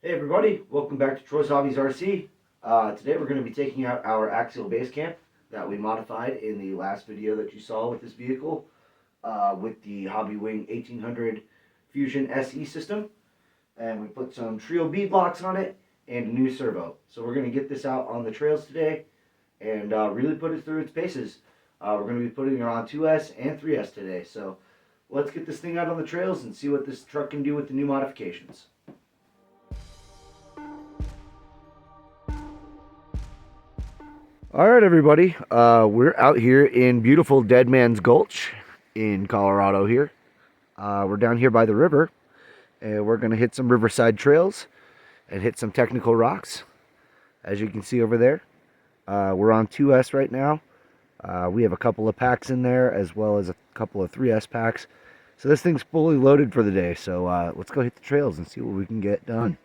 Hey everybody, welcome back to Troy's Hobbies RC. Today we're going to be taking out our Axial Basecamp that we modified in the last video that you saw with this vehicle with the HobbyWing 1800 Fusion SE system. And we put some Treal beadlocks on it and a new servo. So we're going to get this out on the trails today and really put it through its paces. We're going to be putting it on 2S and 3S today. So let's get this thing out on the trails and see what this truck can do with the new modifications. All right, everybody. We're out here in beautiful Dead Man's Gulch in Colorado here. We're down here by the river, and we're going to hit some riverside trails and hit some technical rocks, as you can see over there. We're on 2S right now. We have a couple of packs in there, as well as a couple of 3S packs. So this thing's fully loaded for the day. So let's go hit the trails and see what we can get done.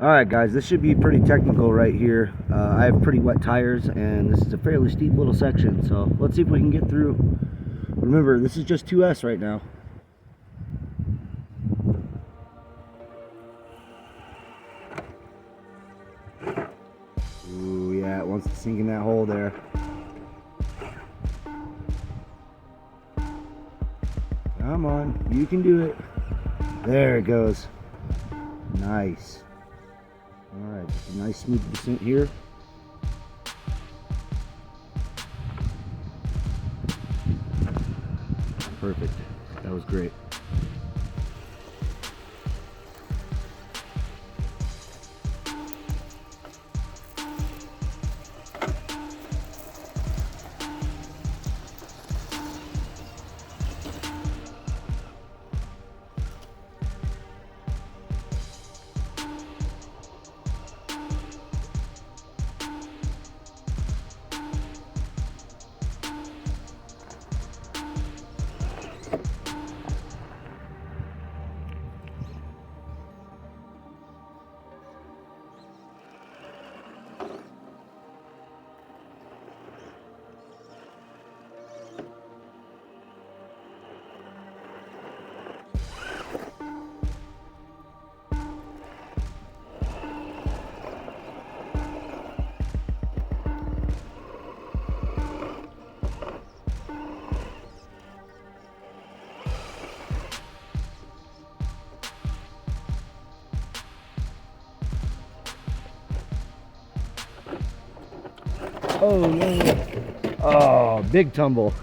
Alright guys, this should be pretty technical right here. I have pretty wet tires and this is a fairly steep little section, so let's see if we can get through. Remember, this is just 2S right now. Ooh, yeah, it wants to sink in that hole there. Come on, you can do it. There it goes. Nice. Alright, just a nice smooth descent here. Perfect. That was great. Oh no. Oh, big tumble.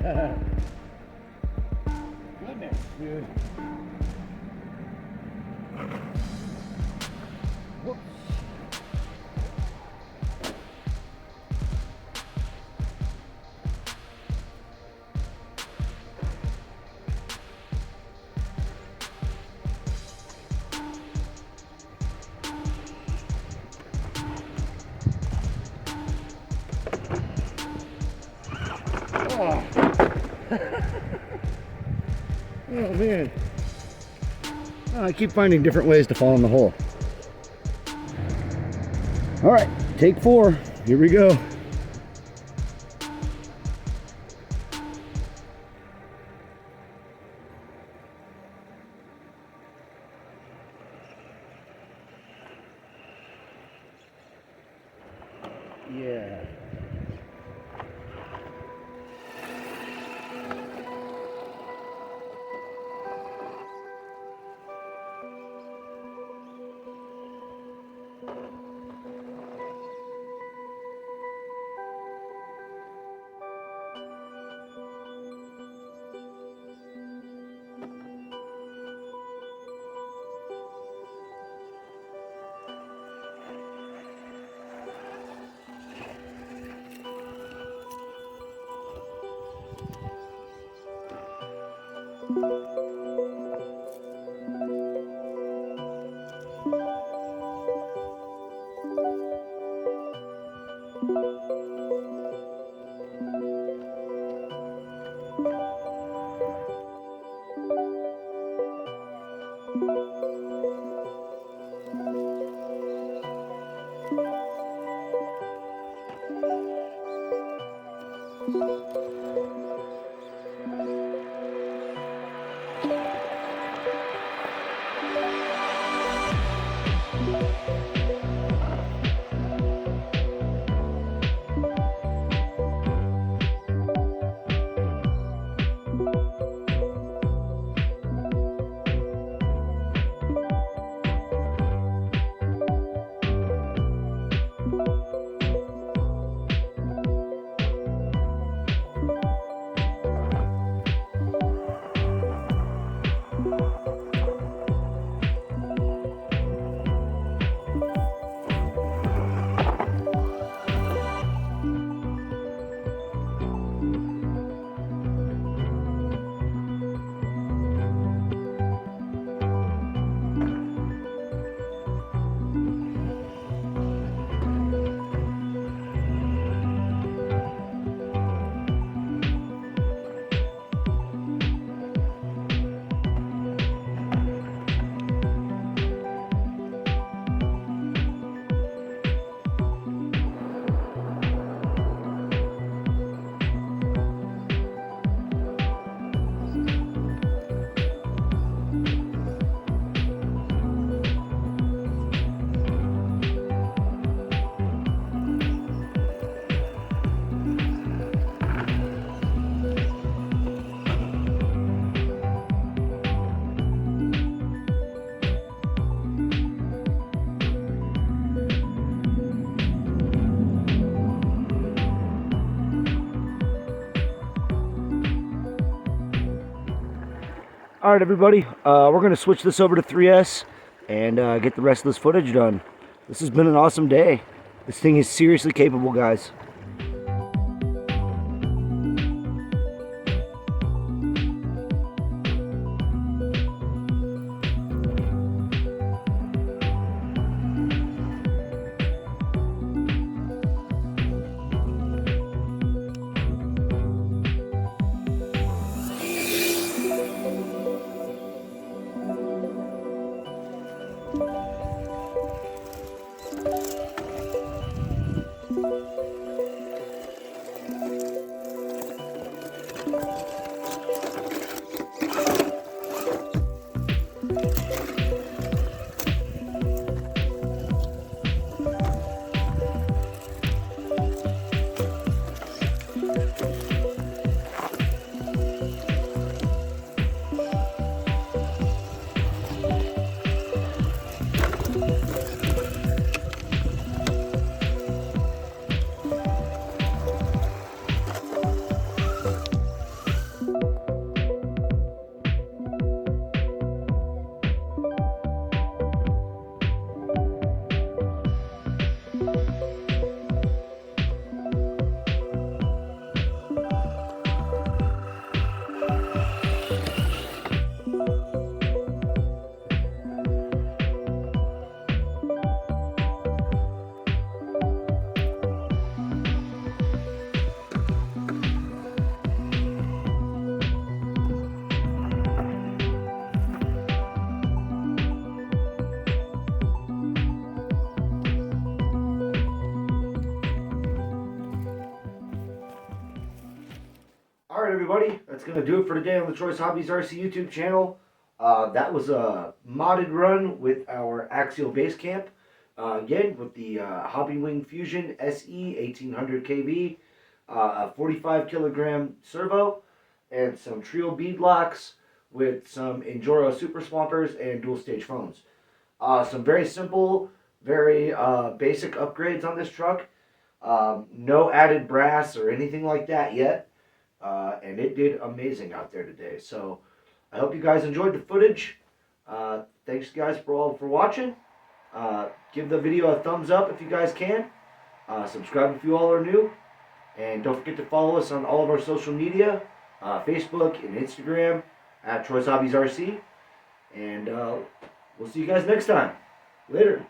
Goodness, dude. Whoops. Oh. Oh man. Oh, I keep finding different ways to fall in the hole. All right, take 4. Here we go. Yeah. All right, everybody, we're going to switch this over to 3S and get the rest of this footage done. This has been an awesome day. This thing is seriously capable, guys. Alright everybody, that's going to do it for today on the Troy's Hobbies RC YouTube channel. That was a modded run with our Axial Basecamp. Again, with the HobbyWing Fusion SE 1800 kV, a 45 kilogram servo, and some Treal beadlocks with some Enjoro Super Swampers and dual stage phones. Some very simple, very basic upgrades on this truck. No added brass or anything like that yet. And it did amazing out there today. So I hope you guys enjoyed the footage. Thanks guys for watching. Give the video a thumbs up if you guys can. Subscribe if you all are new. And don't forget to follow us on all of our social media. Facebook and Instagram at Troy's Hobbies RC. And we'll see you guys next time. Later.